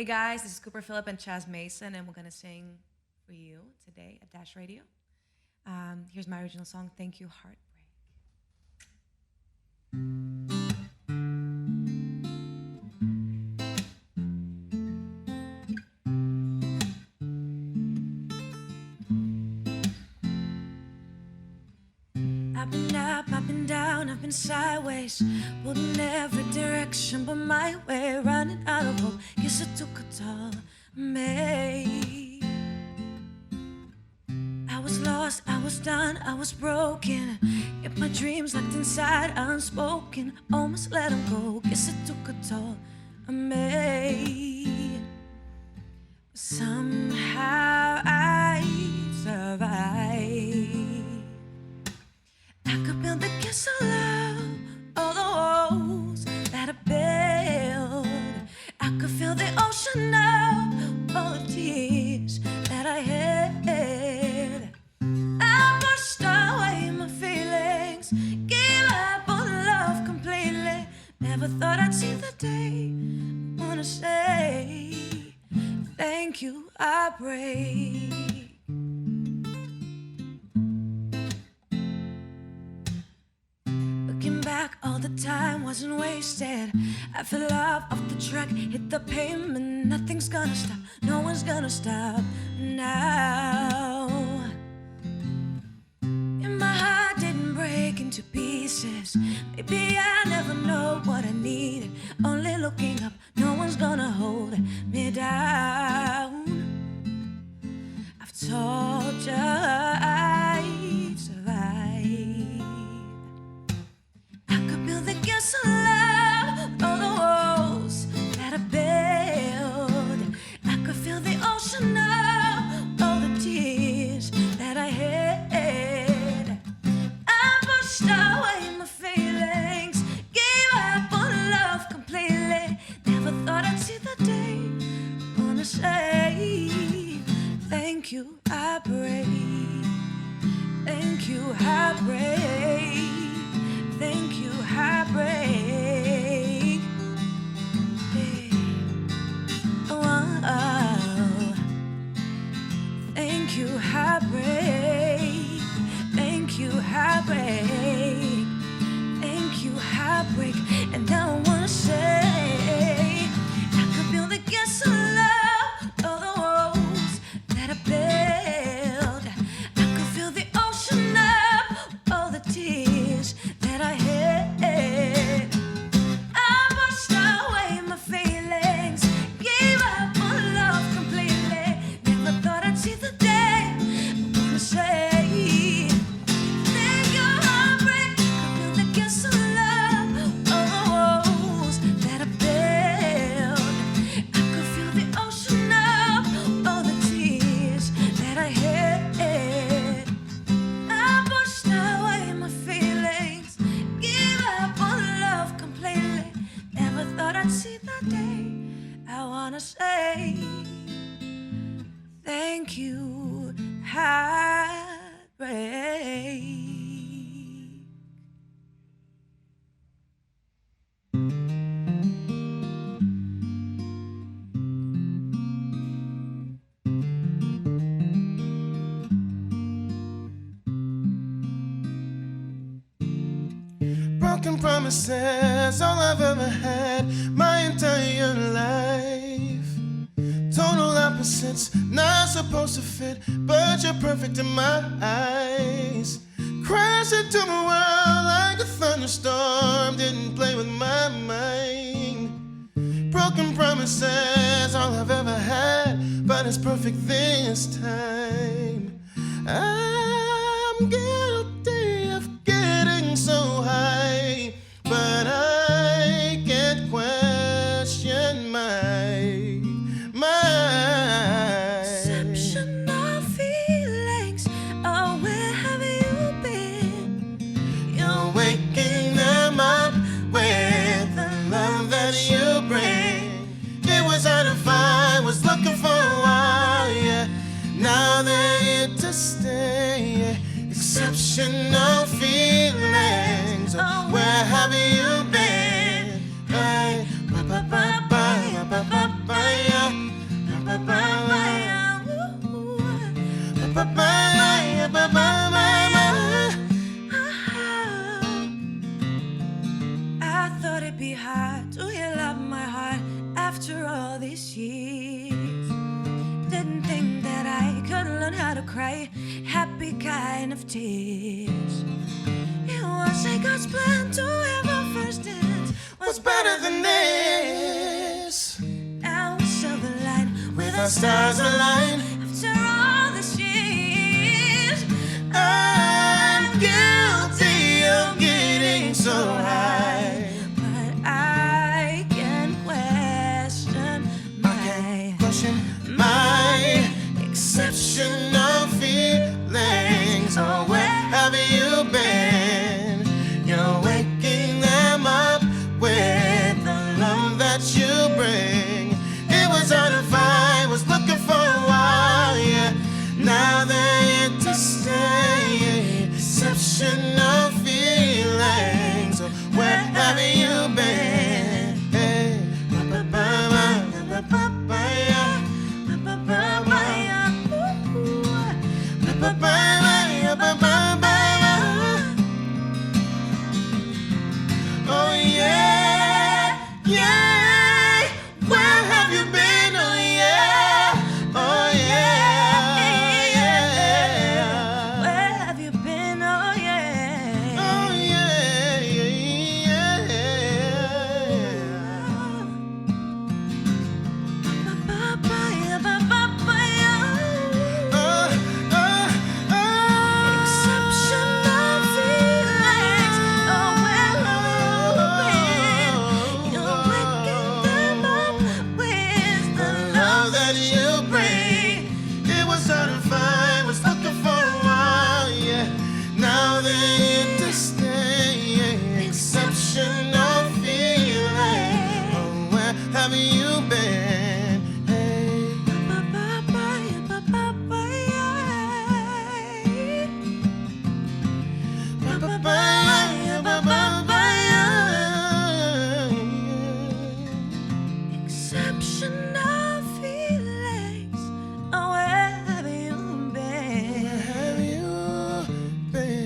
Hey guys, this is Cooper Phillip and Chaz Mason, and we're gonna sing for you today at Dash Radio. Here's my original song, Thank You, Heartbreak. I've been up, I've been down, I've been sideways, pulled in every direction but my way, running out of hope. Guess it took a toll on me. I was lost, I was done, I was broken, yet my dreams locked inside, unspoken. Almost let them go. Guess it took a toll on me. Somehow I survived. I could build the castle of all the walls that I built. I could feel the ocean of all the tears that I had. I pushed away my feelings, gave up on love completely. Never thought I'd see the day. I wanna say thank you, I pray. All the time wasn't wasted. I fell off the track, hit the pavement. Nothing's gonna stop, no one's gonna stop now. And my heart didn't break into pieces. Maybe I never know what I needed. Only looking up, no one's gonna hold me down. I've told you I'd survive. The castle of all the walls that I built. I could feel the ocean of all the tears that I had. I pushed away my feelings, gave up on love completely. Never thought I'd see the day. Wanna say thank you, I pray. Thank you, I pray. Thank you, heartbreak. Oh, thank you, heartbreak. Thank you, heartbreak. Thank you, heartbreak. And now I wanna say I could build a castle of all the walls that I built. I could feel the ocean of all the tears that I had. I pushed away my feelings, gave up on love completely. Never thought I'd see the day. I wanna say thank you, heartbreak. I built the castle of all the walls that I built. I could feel the ocean of all the tears that I had. I pushed away my feelings, give up on love completely. Never thought I'd see that day. I wanna say thank you, heartbreak. Broken promises, all I've ever had my entire life. Total opposites, not supposed to fit, but you're perfect in my eyes. Crashed into my world like a thunderstorm, didn't play with my mind. Broken promises, all I've ever had, but it's perfect this time. I'm guilty of getting so high, but I can't question my Exceptional feelings. Oh, where have you been? You're waking them up with the love that you bring. It was hard to find, was looking for a while, yeah. Now they're here to stay. Exceptional feelings. Oh, where have you been? Bye, bye, bye, bye, bye, bye, bye, bye, yeah. rain of tears. It was like God's plan to have our first dance. What's better than this? And we saw the light With our stars aligned. after all these years. I'm guilty of getting so high. But I can question my exceptional feelings. Oh, where have you been? You're waking them up with the love that you bring. It was hard to find, was looking for a while, yeah. Now they're here to stay. Exceptional feelings. Oh, where have you been? Hey. Oh yeah, yeah. Where have you been? Oh yeah, oh yeah, yeah. Where have you been? Oh yeah. Oh yeah, yeah, Exceptional feelings. Oh, where have you been? You're waking them up with the love that you bring. It was hard to find, was looking for a while, yeah. Now they're here to stay. Exceptional feeling. Oh, where have you been? Hey. Exceptional feelings. Oh, where have you been? Where have you been?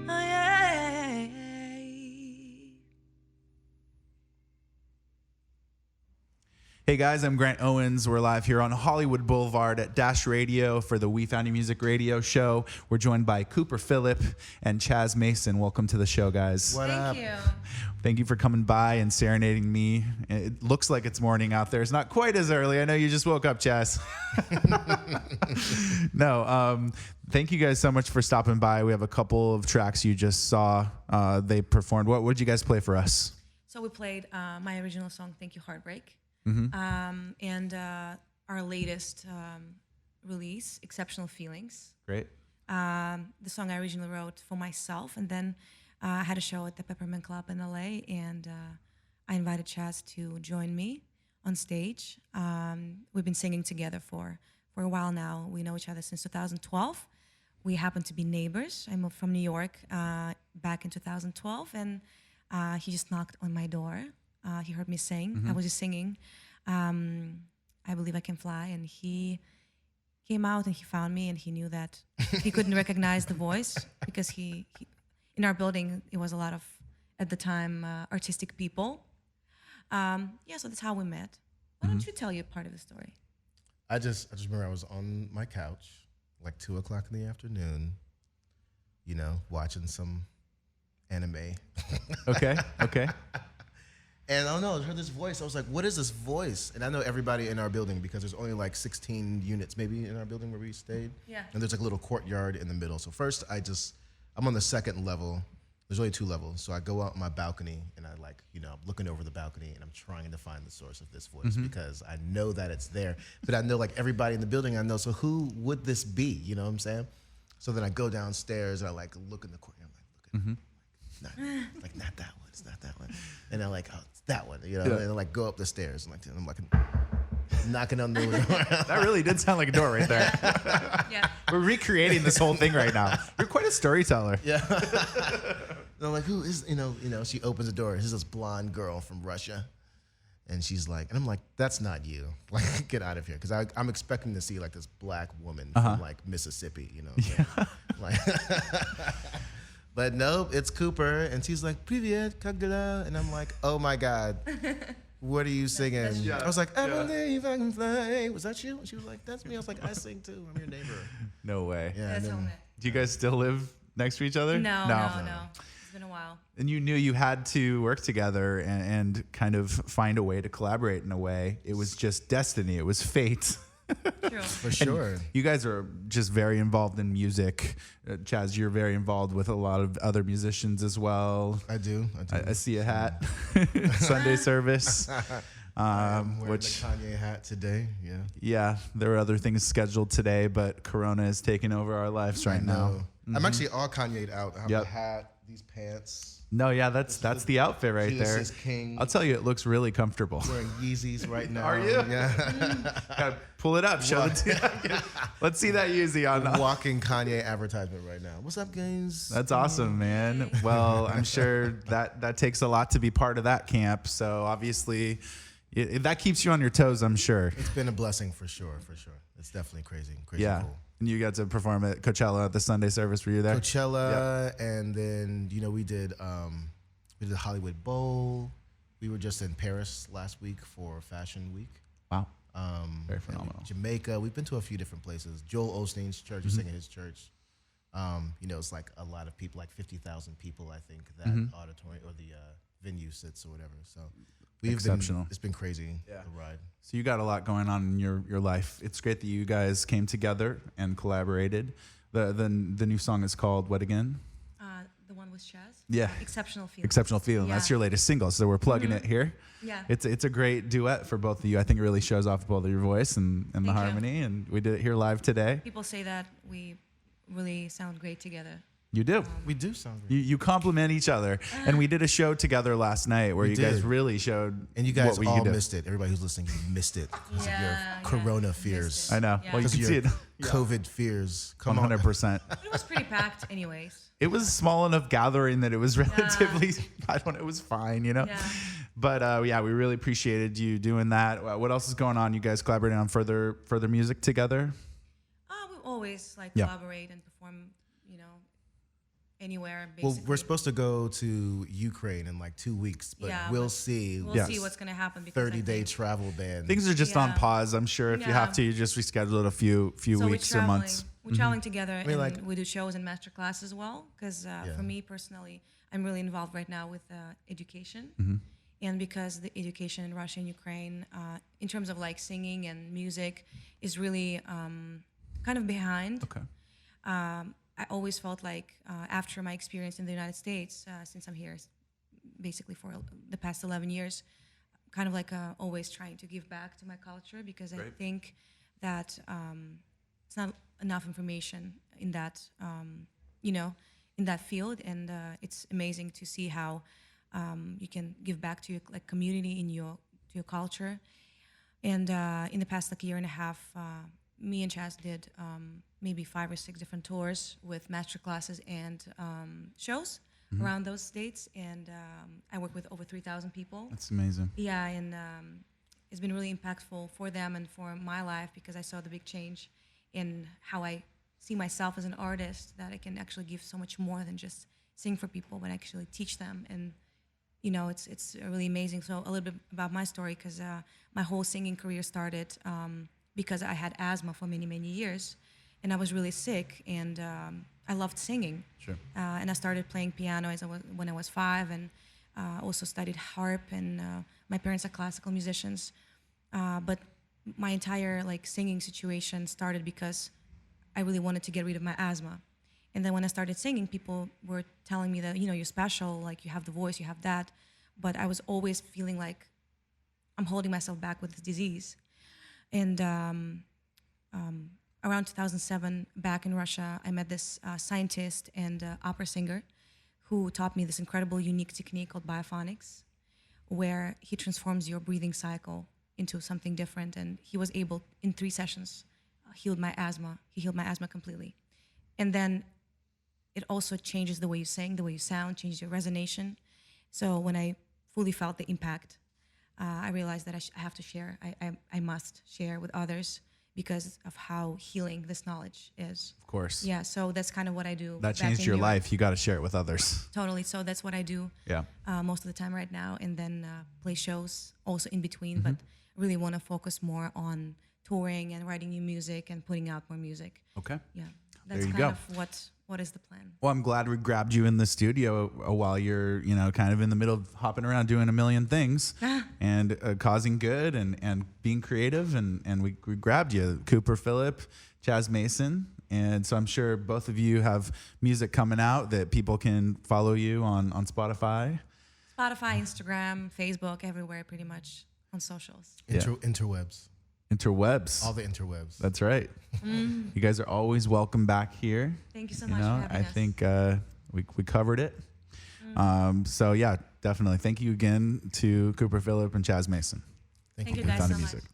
Oh, yeah. Hey guys, I'm Grant Owens. We're live here on Hollywood Boulevard at Dash Radio for the We Found Your Music radio show. We're joined by Cooper Phillip and Chaz Mason. Welcome to the show, guys. What up? Thank you. Thank you for coming by and serenading me. It looks like it's morning out there. It's not quite as early. I know you just woke up, Chaz. No, thank you guys so much for stopping by. We have a couple of tracks you just saw they performed. What did you guys play for us? So we played my original song, Thank You Heartbreak, Mm-hmm. and our latest release, Exceptional Feelings. Great. The song I originally wrote for myself, and then I had a show at the Peppermint Club in LA, and I invited Chaz to join me on stage. We've been singing together for a while now. We know each other since 2012. We happen to be neighbors. I moved from New York back in 2012, and he just knocked on my door. He heard me sing. I was just singing, I Believe I Can Fly, and he came out and he found me, and he knew that he couldn't recognize the voice because he in our building, it was a lot of, at the time, artistic people. So that's how we met. Why don't you tell you part of the story? I just remember I was on my couch, like 2:00 in the afternoon, you know, watching some anime. Okay. And I don't know, I heard this voice. I was like, what is this voice? And I know everybody in our building because there's only like 16 units maybe in our building where we stayed. Yeah. And there's like a little courtyard in the middle. So first I'm on the second level. There's only 2 levels. So I go out on my balcony and I'm looking over the balcony and I'm trying to find the source of this voice because I know that it's there. But I know like everybody in the building I know. So who would this be? You know what I'm saying? So then I go downstairs and I like look in the corner. I'm like, not that one. It's not that one. And I'm like, oh, it's that one. You know, and I like go up the stairs and I'm like knocking on the door. That really did sound like a door right there. Yeah. We're recreating this whole thing right now. You're quite a storyteller. Yeah. And I'm like, who is, she opens the door. This is this blonde girl from Russia. And she's like, and I'm like, that's not you. Like, get out of here. Because I'm expecting to see like this black woman from like Mississippi, you know. Yeah. Like, but nope, it's Cooper. And she's like, Привет, как дела? And I'm like, oh my God. what are you singing? Yeah. I was like, I Yeah. believe I can fly. Was that you? And she was like, that's me. I was like, I sing too. I'm your neighbor. No way. Yeah. That's and then- helmet. Do you guys still live next to each other? No. It's been a while. And you knew you had to work together and kind of find a way to collaborate in a way. It was just destiny. It was fate. True. For sure. You guys are just very involved in music. Chaz, you're very involved with a lot of other musicians as well. I do. I see a hat. Sunday service. I'm wearing Which, the Kanye hat today. Yeah. yeah, there are other things scheduled today, but Corona is taking over our lives right now. I'm actually all Kanye'd out. I have Yep. the hat, these pants, No, yeah, that's the outfit right Jesus there. is King. I'll tell you, it looks really comfortable. wearing Yeezys right now. Are you? Yeah. Gotta pull it up. Show it. Let's see that Yeezy on. Walking Kanye advertisement right now. What's up, guys? That's awesome, man. Well, I'm sure that takes a lot to be part of that camp. So obviously, that keeps you on your toes, I'm sure. It's been a blessing for sure. For sure. It's definitely crazy. Yeah. Cool. And you got to perform at Coachella at the Sunday service. Were you there? Coachella, and then we did the Hollywood Bowl. We were just in Paris last week for Fashion Week. Wow. Very and phenomenal. Jamaica. We've been to a few different places. Joel Osteen's church. We're singing at his church. It's like a lot of people, like 50,000 people, I think, that auditorium or the venue sits or whatever. So Exceptional. It's been crazy, Yeah. the ride. So you got a lot going on in your life. It's great that you guys came together and collaborated. The new song is called what again? The one with Chaz. Yeah. Exceptional feeling. Exceptional Feeling. That's Yeah. your latest single. So we're plugging it here. Yeah. It's a great duet for both of you. I think it really shows off both of your voice and the Thank you. harmony. And we did it here live today. People say that we really sound great together. You do. We do sound great. You complement each other. And we did a show together last night where We you guys did. really showed And you guys what all do. missed it. Everybody who's listening, you missed it because of your Corona fears. I know. Yeah. Well, you Because can of see your it COVID fears. Come on. 100%. It was pretty packed, anyways. It was a small enough gathering that it was relatively, it was fine, Yeah. But we really appreciated you doing that. What else is going on? You guys collaborating on further music together? We always Yeah. collaborate and perform, anywhere. Well, Basically. we're supposed to go to Ukraine in like 2 weeks, but Yeah, we'll but see. We'll Yes. see what's gonna happen. Because 30-day I think, travel ban. Things are just on Yeah. pause. I'm sure if you Yeah. have to, you just reschedule it a few so weeks or months. We're traveling together, mean, and like- we do shows and master class as well. Because for me personally, I'm really involved right now with education, and because the education in Russia and Ukraine, in terms of like singing and music, is really kind of behind. Okay. I always felt like after my experience in the United States, since I'm here basically for the past 11 years, kind of like always trying to give back to my culture because I Great. think that it's not enough information in that, in that field. And it's amazing to see how you can give back to your community to your culture. And in the past year and a half, me and Chaz did maybe 5 or 6 different tours with master classes and shows around those states. And I work with over 3,000 people. That's amazing. Yeah, and it's been really impactful for them and for my life because I saw the big change in how I see myself as an artist, that I can actually give so much more than just sing for people, but actually teach them. And it's really amazing. So a little bit about my story, because my whole singing career started because I had asthma for many, many years, and I was really sick, and I loved singing. Sure. And I started playing piano when I was 5, and also studied harp, and my parents are classical musicians. But my entire singing situation started because I really wanted to get rid of my asthma. And then when I started singing, people were telling me that, you're special, you have the voice, you have that. But I was always feeling like I'm holding myself back with this disease. And around 2007, back in Russia, I met this scientist and opera singer who taught me this incredible, unique technique called biophonics, where he transforms your breathing cycle into something different. And he was able, in 3 sessions, healed my asthma. He healed my asthma completely. And then it also changes the way you sing, the way you sound, changes your resonation. So when I fully felt the impact, I realized that I have to share. I must share with others, because of how healing this knowledge is. Of course. Yeah, so that's kind of what I do. That back changed in your New York. life. You got to share it with others. Totally. So that's what I do Yeah. most of the time right now, and then play shows also in between. Mm-hmm. But really want to focus more on touring and writing new music and putting out more music. Okay. Yeah, There that's you kind go. of what is the plan. Well, I'm glad we grabbed you in the studio while you're, kind of in the middle of hopping around doing a million things and causing good and being creative. And we grabbed you, Cooper Phillip, Chaz Mason. And so I'm sure both of you have music coming out that people can follow you on Spotify. Spotify, Instagram, Facebook, everywhere, pretty much on socials. Interwebs. Interwebs. All the interwebs. That's right. You guys are always welcome back here. Thank you so much for having I us. think we covered it. So yeah, definitely. Thank you again to Cooper Phillip and Chaz Mason. Thank you for guys Found so Music. much.